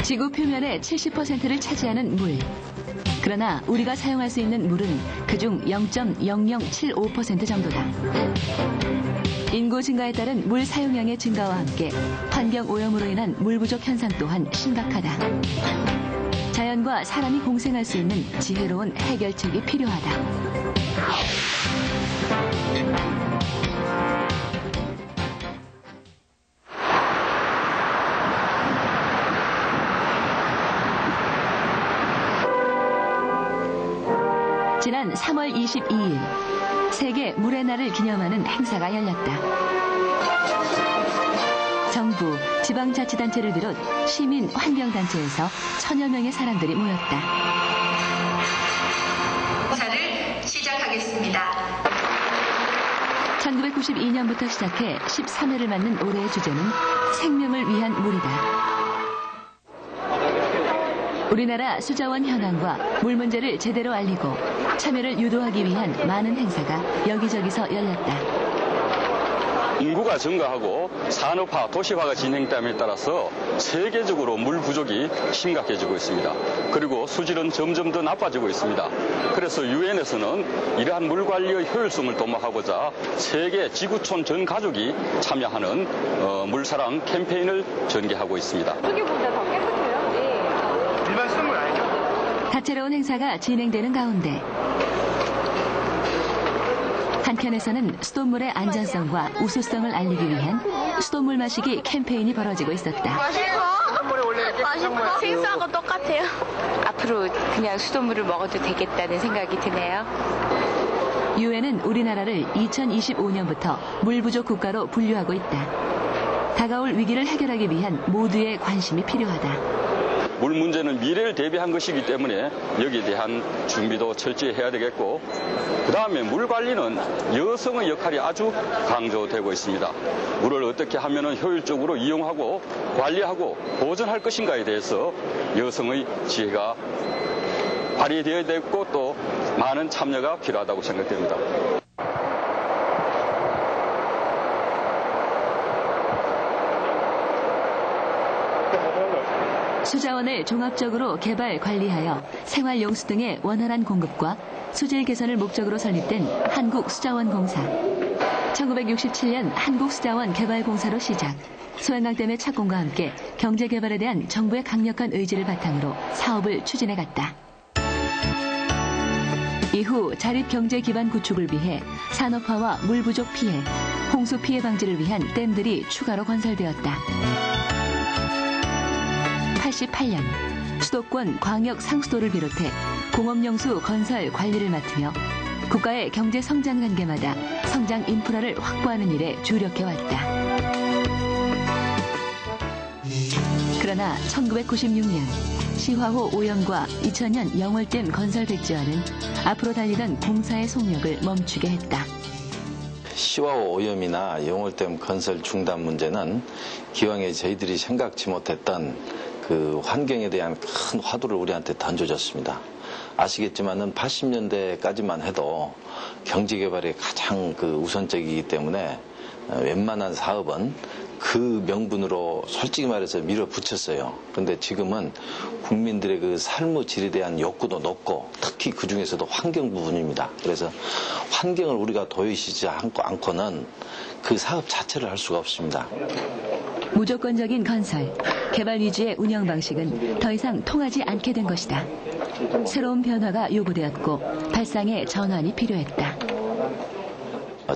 지구 표면의 70%를 차지하는 물. 그러나 우리가 사용할 수 있는 물은 그중 0.0075% 정도다. 인구 증가에 따른 물 사용량의 증가와 함께 환경 오염으로 인한 물 부족 현상 또한 심각하다. 자연과 사람이 공생할 수 있는 지혜로운 해결책이 필요하다. 지난 3월 22일, 세계 물의 날을 기념하는 행사가 열렸다. 정부, 지방자치단체를 비롯 시민 환경단체에서 1000여 명의 사람들이 모였다. 행사를 시작하겠습니다. 1992년부터 시작해 13회를 맞는 올해의 주제는 생명을 위한 물이다. 우리나라 수자원 현황과 물 문제를 제대로 알리고 참여를 유도하기 위한 많은 행사가 여기저기서 열렸다. 인구가 증가하고 산업화, 도시화가 진행됨에 따라서 세계적으로 물 부족이 심각해지고 있습니다. 그리고 수질은 점점 더 나빠지고 있습니다. 그래서 유엔에서는 이러한 물 관리의 효율성을 도모하고자 세계 지구촌 전 가족이 참여하는 물사랑 캠페인을 전개하고 있습니다. 저기보다 더 깨끗해요? 네. 일반 수돗물 아니죠? 다채로운 행사가 진행되는 가운데 한편에서는 수돗물의 안전성과 우수성을 알리기 위한 수돗물 마시기 캠페인이 벌어지고 있었다. 맛있고 생수하고 똑같아요. 앞으로 그냥 수돗물을 먹어도 되겠다는 생각이 드네요. 유엔은 우리나라를 2025년부터 물 부족 국가로 분류하고 있다. 다가올 위기를 해결하기 위한 모두의 관심이 필요하다. 물 문제는 미래를 대비한 것이기 때문에 여기에 대한 준비도 철저히 해야 되겠고, 그 다음에 물 관리는 여성의 역할이 아주 강조되고 있습니다. 물을 어떻게 하면 효율적으로 이용하고 관리하고 보존할 것인가에 대해서 여성의 지혜가 발휘되어야 되고 또 많은 참여가 필요하다고 생각됩니다. 수자원을 종합적으로 개발, 관리하여 생활용수 등의 원활한 공급과 수질 개선을 목적으로 설립된 한국수자원공사. 1967년 한국수자원 개발공사로 시작, 소양강댐의 착공과 함께 경제개발에 대한 정부의 강력한 의지를 바탕으로 사업을 추진해갔다. 이후 자립경제 기반 구축을 위해 산업화와 물 부족 피해, 홍수 피해 방지를 위한 댐들이 추가로 건설되었다. 88년 수도권 광역 상수도를 비롯해 공업용수 건설 관리를 맡으며 국가의 경제 성장 단계마다 성장 인프라를 확보하는 일에 주력해왔다. 그러나 1996년 시화호 오염과 2000년 영월댐 건설 백지화는 앞으로 달리던 공사의 속력을 멈추게 했다. 시화호 오염이나 영월댐 건설 중단 문제는 기왕에 저희들이 생각지 못했던 그 환경에 대한 큰 화두를 우리한테 던져줬습니다. 아시겠지만은 80년대까지만 해도 경제개발이 가장 우선적이기 때문에 웬만한 사업은 그 명분으로 솔직히 말해서 밀어붙였어요. 그런데 지금은 국민들의 그 삶의 질에 대한 욕구도 높고 특히 그 중에서도 환경 부분입니다. 그래서 환경을 우리가 도외시지 않고는 그 사업 자체를 할 수가 없습니다. 무조건적인 건설, 개발 위주의 운영 방식은 더 이상 통하지 않게 된 것이다. 새로운 변화가 요구되었고 발상의 전환이 필요했다.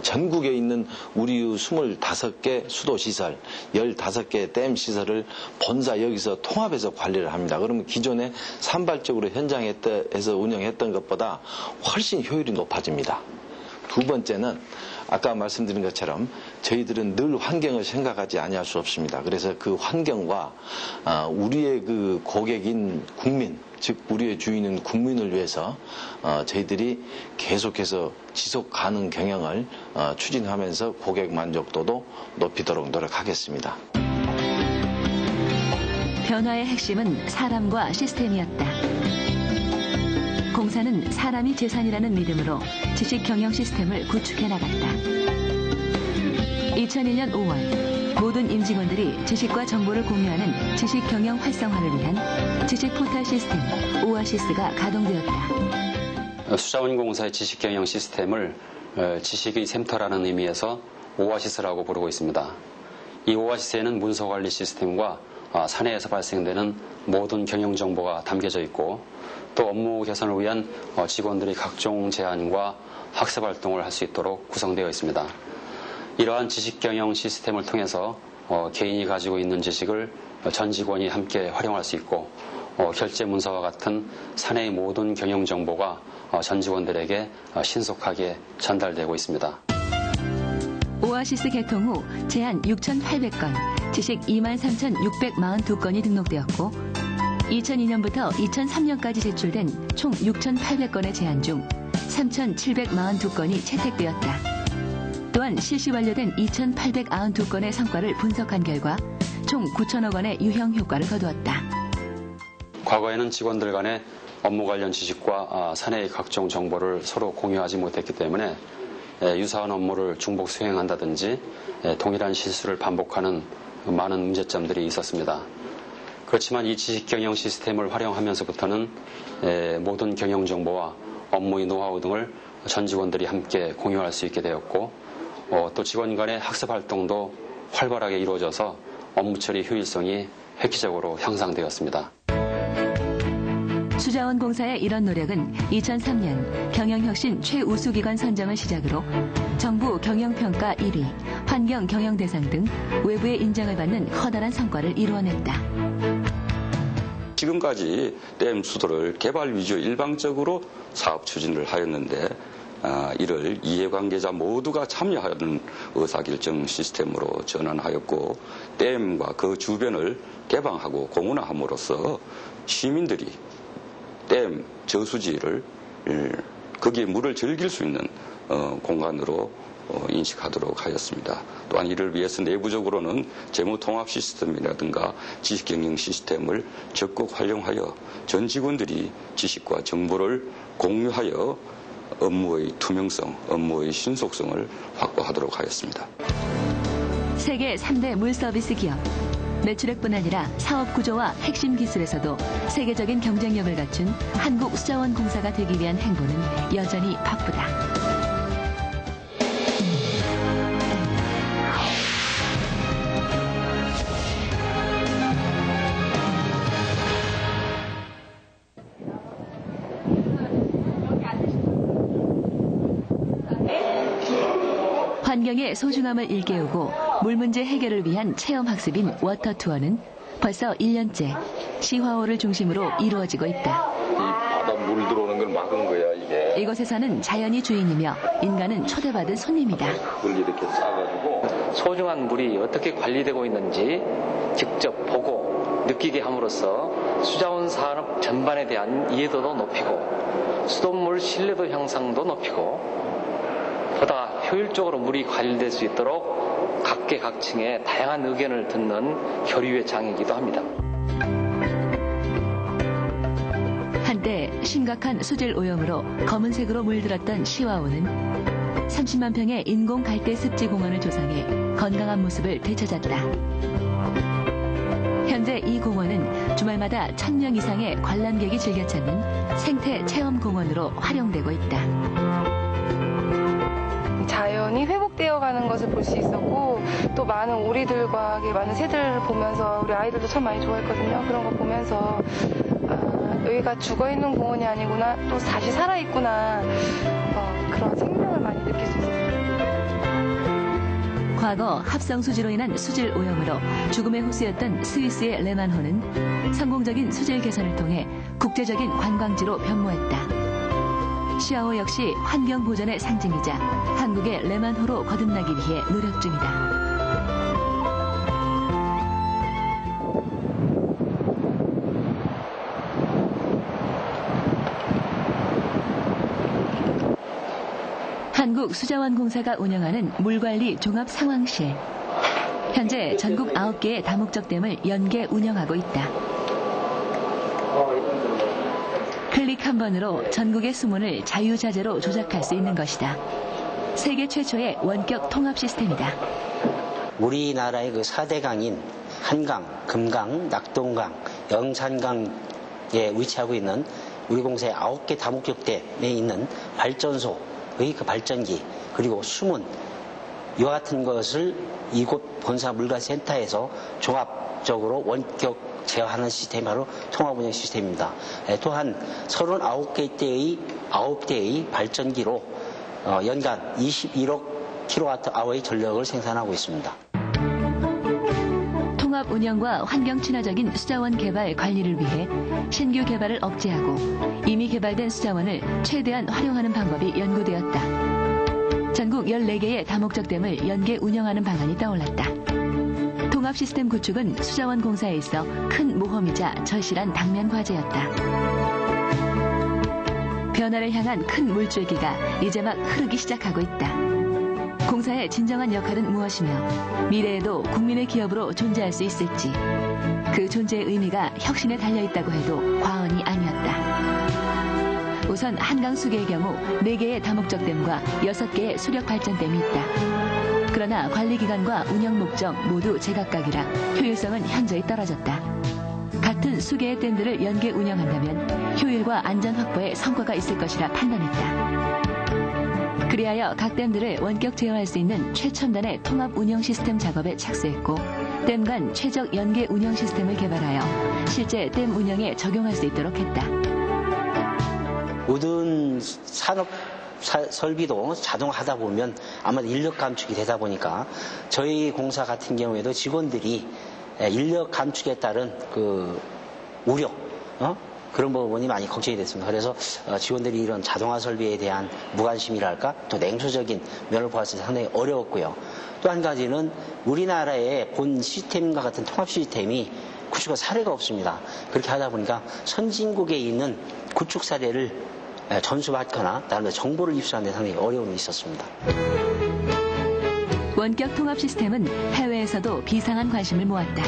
전국에 있는 우리 25개 수도시설, 15개 댐 시설을 본사 여기서 통합해서 관리를 합니다. 그러면 기존에 산발적으로 현장에서 운영했던 것보다 훨씬 효율이 높아집니다. 두 번째는 아까 말씀드린 것처럼 저희들은 늘 환경을 생각하지 아니할 수 없습니다. 그래서 그 환경과 우리의 그 고객인 국민, 즉 우리의 주인인 국민을 위해서 저희들이 계속해서 지속 가능 경영을 추진하면서 고객 만족도도 높이도록 노력하겠습니다. 변화의 핵심은 사람과 시스템이었다. 공사는 사람이 재산이라는 믿음으로 지식 경영 시스템을 구축해 나갔다. 2001년 5월 모든 임직원들이 지식과 정보를 공유하는 지식 경영 활성화를 위한 지식 포털 시스템 오아시스가 가동되었다. 수자원공사의 지식 경영 시스템을 지식의 샘터라는 의미에서 오아시스라고 부르고 있습니다. 이 오아시스에는 문서관리 시스템과 사내에서 발생되는 모든 경영 정보가 담겨져 있고 또 업무 개선을 위한 직원들이 각종 제안과 학습 활동을 할 수 있도록 구성되어 있습니다. 이러한 지식 경영 시스템을 통해서 개인이 가지고 있는 지식을 전 직원이 함께 활용할 수 있고 결제 문서와 같은 사내의 모든 경영 정보가 전 직원들에게 신속하게 전달되고 있습니다. 오아시스 개통 후 제한 6,800건, 지식 23,642건이 등록되었고 2002년부터 2003년까지 제출된 총 6,800건의 제안 중 3,742건이 채택되었다. 또한 실시 완료된 2,892건의 성과를 분석한 결과 총 9천억 원의 유형 효과를 거두었다. 과거에는 직원들 간의 업무 관련 지식과 사내의 각종 정보를 서로 공유하지 못했기 때문에 유사한 업무를 중복 수행한다든지 동일한 실수를 반복하는 많은 문제점들이 있었습니다. 그렇지만 이 지식 경영 시스템을 활용하면서부터는 모든 경영 정보와 업무의 노하우 등을 전 직원들이 함께 공유할 수 있게 되었고 또 직원 간의 학습 활동도 활발하게 이루어져서 업무 처리 효율성이 획기적으로 향상되었습니다. 수자원공사의 이런 노력은 2003년 경영혁신 최우수기관 선정을 시작으로 정부 경영평가 1위, 환경경영대상 등 외부의 인정을 받는 커다란 성과를 이루어냈다. 지금까지 댐 수도를 개발 위주로 일방적으로 사업 추진을 하였는데 이를 이해관계자 모두가 참여하는 의사결정 시스템으로 전환하였고 댐과 그 주변을 개방하고 공원화함으로써 시민들이 댐 저수지를 거기에 물을 즐길 수 있는 공간으로 인식하도록 하였습니다. 또한 이를 위해서 내부적으로는 재무통합 시스템이라든가 지식경영 시스템을 적극 활용하여 전 직원들이 지식과 정보를 공유하여 업무의 투명성, 업무의 신속성을 확보하도록 하였습니다. 세계 3대 물 서비스 기업. 매출액뿐 아니라 사업 구조와 핵심 기술에서도 세계적인 경쟁력을 갖춘 한국수자원공사가 되기 위한 행보는 여전히 바쁘다. 환경의 소중함을 일깨우고 물 문제 해결을 위한 체험학습인 워터투어는 벌써 1년째 시화호를 중심으로 이루어지고 있다. 이 바다 물 들어오는 걸 막은 거야, 이게. 이곳에서는 자연이 주인이며 인간은 초대받은 손님이다. 그걸 이렇게 싸가지고. 소중한 물이 어떻게 관리되고 있는지 직접 보고 느끼게 함으로써 수자원 산업 전반에 대한 이해도도 높이고 수돗물 신뢰도 향상도 높이고 보다 효율적으로 물이 관리될 수 있도록 각계각층의 다양한 의견을 듣는 교류의 장이기도 합니다. 한때 심각한 수질 오염으로 검은색으로 물들었던 시화호는 30만 평의 인공 갈대 습지 공원을 조성해 건강한 모습을 되찾았다. 현재 이 공원은 주말마다 1,000명 이상의 관람객이 즐겨 찾는 생태 체험 공원으로 활용되고 있다. 자연이 회복되어 가는 것을 볼 수 있었고 또 많은 오리들과 많은 새들을 보면서 우리 아이들도 참 많이 좋아했거든요. 그런 거 보면서 여기가 죽어있는 공원이 아니구나, 또 다시 살아있구나, 그런 생명을 많이 느낄 수 있었어요. 과거 합성수지로 인한 수질 오염으로 죽음의 호수였던 스위스의 레만호는 성공적인 수질 개선을 통해 국제적인 관광지로 변모했다. 시화호 역시 환경 보전의 상징이자 한국의 레만호로 거듭나기 위해 노력 중이다. 한국수자원공사가 운영하는 물관리 종합상황실. 현재 전국 9개의 다목적 댐을 연계 운영하고 있다. 클릭 한 번으로 전국의 수문을 자유자재로 조작할 수 있는 것이다. 세계 최초의 원격 통합 시스템이다. 우리나라의 그 4대 강인 한강, 금강, 낙동강, 영산강에 위치하고 있는 우리 공사의 9개 다목적댐에 있는 발전소의 그 발전기, 그리고 수문, 이와 같은 것을 이곳 본사 물관센터에서 종합적으로 원격 제어하는 시스템이 바로 통합운영 시스템입니다. 또한 39개의 9대의 발전기로 연간 21억 kWh의 전력을 생산하고 있습니다. 통합 운영과 환경 친화적인 수자원 개발 관리를 위해 신규 개발을 억제하고 이미 개발된 수자원을 최대한 활용하는 방법이 연구되었다. 전국 14개의 다목적 댐을 연계 운영하는 방안이 떠올랐다. 통합 시스템 구축은 수자원 공사에 있어 큰 모험이자 절실한 당면 과제였다. 변화를 향한 큰 물줄기가 이제 막 흐르기 시작하고 있다. 공사의 진정한 역할은 무엇이며 미래에도 국민의 기업으로 존재할 수 있을지, 그 존재의 의미가 혁신에 달려있다고 해도 과언이 아니었다. 우선 한강 수계의 경우 4개의 다목적 댐과 6개의 수력 발전댐이 있다. 그러나 관리기간과 운영 목적 모두 제각각이라 효율성은 현저히 떨어졌다. 같은 수계의 댐들을 연계 운영한다면 효율과 안전 확보에 성과가 있을 것이라 판단했다. 그리하여 각 댐들을 원격 제어할 수 있는 최첨단의 통합 운영 시스템 작업에 착수했고, 댐 간 최적 연계 운영 시스템을 개발하여 실제 댐 운영에 적용할 수 있도록 했다. 모든 산업 설비도 자동화하다 보면 아마도 인력 감축이 되다 보니까 저희 공사 같은 경우에도 직원들이 인력 감축에 따른 그 우려, 그런 부분이 많이 걱정이 됐습니다. 그래서 직원들이 이런 자동화 설비에 대한 무관심이랄까, 또 냉소적인 면을 보았을 때 상당히 어려웠고요. 또 한 가지는 우리나라의 본 시스템과 같은 통합 시스템이 구축한 사례가 없습니다. 그렇게 하다 보니까 선진국에 있는 구축 사례를 전수받거나 다른 정보를 입수하는 데 상당히 어려움이 있었습니다. 원격 통합 시스템은 해외에서도 비상한 관심을 모았다.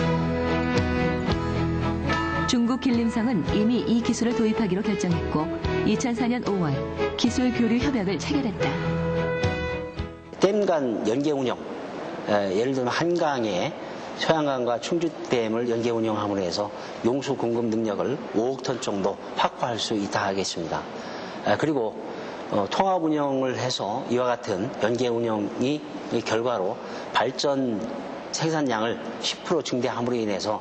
중국 길림성은 이미 이 기술을 도입하기로 결정했고 2004년 5월 기술 교류 협약을 체결했다. 댐 간 연계 운영, 예를 들면 한강에 소양강과 충주댐을 연계 운영함으로 해서 용수 공급 능력을 5억 톤 정도 확보할 수 있다 하겠습니다. 그리고 통합 운영을 해서 이와 같은 연계 운영이 결과로 발전 생산량을 10% 증대함으로 인해서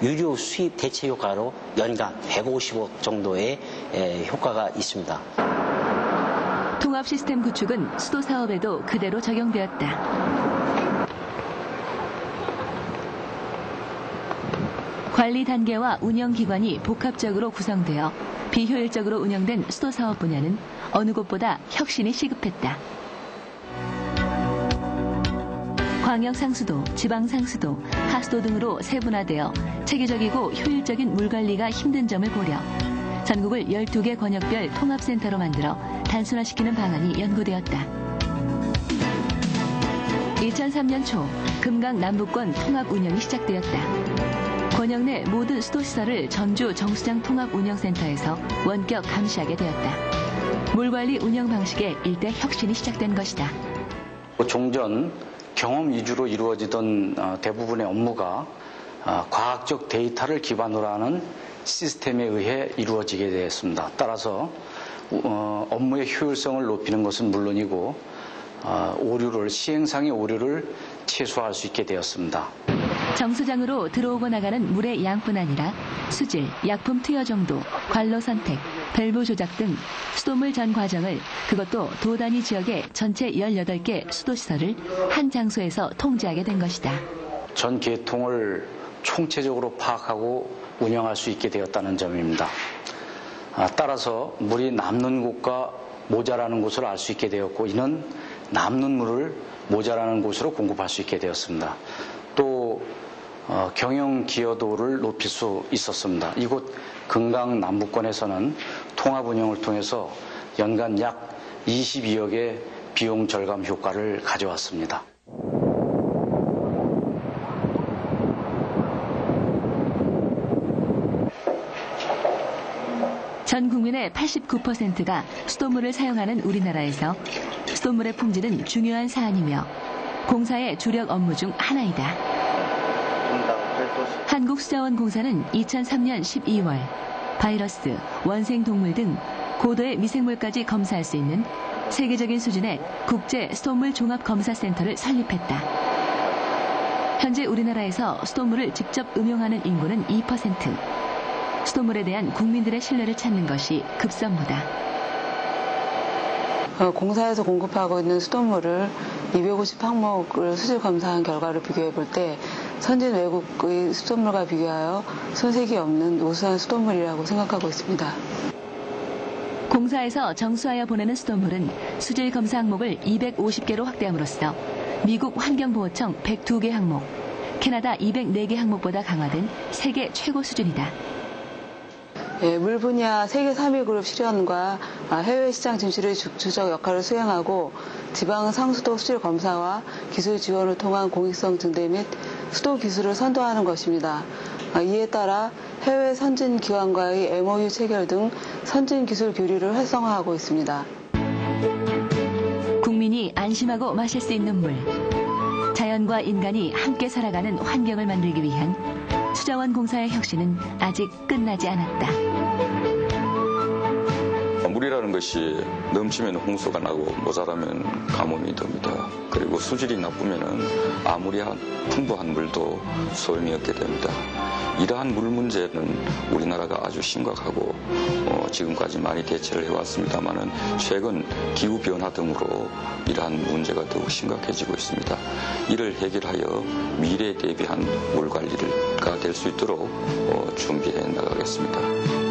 유류 수입 대체 효과로 연간 150억 정도의 효과가 있습니다. 통합 시스템 구축은 수도 사업에도 그대로 적용되었다. 관리 단계와 운영 기관이 복합적으로 구성되어 비효율적으로 운영된 수도 사업 분야는 어느 곳보다 혁신이 시급했다. 광역상수도, 지방상수도, 하수도 등으로 세분화되어 체계적이고 효율적인 물관리가 힘든 점을 고려 전국을 12개 권역별 통합센터로 만들어 단순화시키는 방안이 연구되었다. 2003년 초 금강 남부권 통합 운영이 시작되었다. 권역 내 모든 수도시설을 전주 정수장 통합운영센터에서 원격 감시하게 되었다. 물관리 운영 방식에 일대 혁신이 시작된 것이다. 종전 경험 위주로 이루어지던 대부분의 업무가 과학적 데이터를 기반으로 하는 시스템에 의해 이루어지게 되었습니다. 따라서 업무의 효율성을 높이는 것은 물론이고 시행상의 오류를 최소화할 수 있게 되었습니다. 정수장으로 들어오고 나가는 물의 양뿐 아니라 수질, 약품 투여 정도, 관로 선택, 밸브 조작 등 수도물 전 과정을, 그것도 도 단위 지역의 전체 18개 수도시설을 한 장소에서 통제하게 된 것이다. 전 계통을 총체적으로 파악하고 운영할 수 있게 되었다는 점입니다. 따라서 물이 남는 곳과 모자라는 곳을 알 수 있게 되었고, 이는 남는 물을 모자라는 곳으로 공급할 수 있게 되었습니다. 또 경영 기여도를 높일 수 있었습니다. 이곳 금강 남부권에서는 통합 운영을 통해서 연간 약 22억의 비용 절감 효과를 가져왔습니다. 전 국민의 89%가 수돗물을 사용하는 우리나라에서 수돗물의 품질은 중요한 사안이며 공사의 주력 업무 중 하나이다. 한국수자원공사는 2003년 12월 바이러스, 원생동물 등 고도의 미생물까지 검사할 수 있는 세계적인 수준의 국제 수돗물 종합검사센터를 설립했다. 현재 우리나라에서 수돗물을 직접 음용하는 인구는 2%. 수돗물에 대한 국민들의 신뢰를 찾는 것이 급선무다. 공사에서 공급하고 있는 수돗물을 250 항목을 수질 검사한 결과를 비교해 볼 때 선진 외국의 수돗물과 비교하여 손색이 없는 우수한 수돗물이라고 생각하고 있습니다. 공사에서 정수하여 보내는 수돗물은 수질 검사 항목을 250개로 확대함으로써 미국 환경보호청 102개 항목, 캐나다 204개 항목보다 강화된 세계 최고 수준이다. 물 분야 세계 3위 그룹 실현과 해외 시장 진출의 주적 역할을 수행하고 지방 상수도 수질 검사와 기술 지원을 통한 공익성 증대 및 수도 기술을 선도하는 것입니다. 이에 따라 해외 선진 기관과의 MOU 체결 등 선진 기술 교류를 활성화하고 있습니다. 국민이 안심하고 마실 수 있는 물. 자연과 인간이 함께 살아가는 환경을 만들기 위한 수자원공사의 혁신은 아직 끝나지 않았다. 물이라는 것이 넘치면 홍수가 나고 모자라면 가뭄이 됩니다. 그리고 수질이 나쁘면 아무리 풍부한 물도 소용이 없게 됩니다. 이러한 물 문제는 우리나라가 아주 심각하고 지금까지 많이 대처를 해왔습니다만은 최근 기후 변화 등으로 이러한 문제가 더욱 심각해지고 있습니다. 이를 해결하여 미래에 대비한 물 관리가 될 수 있도록 준비해 나가겠습니다.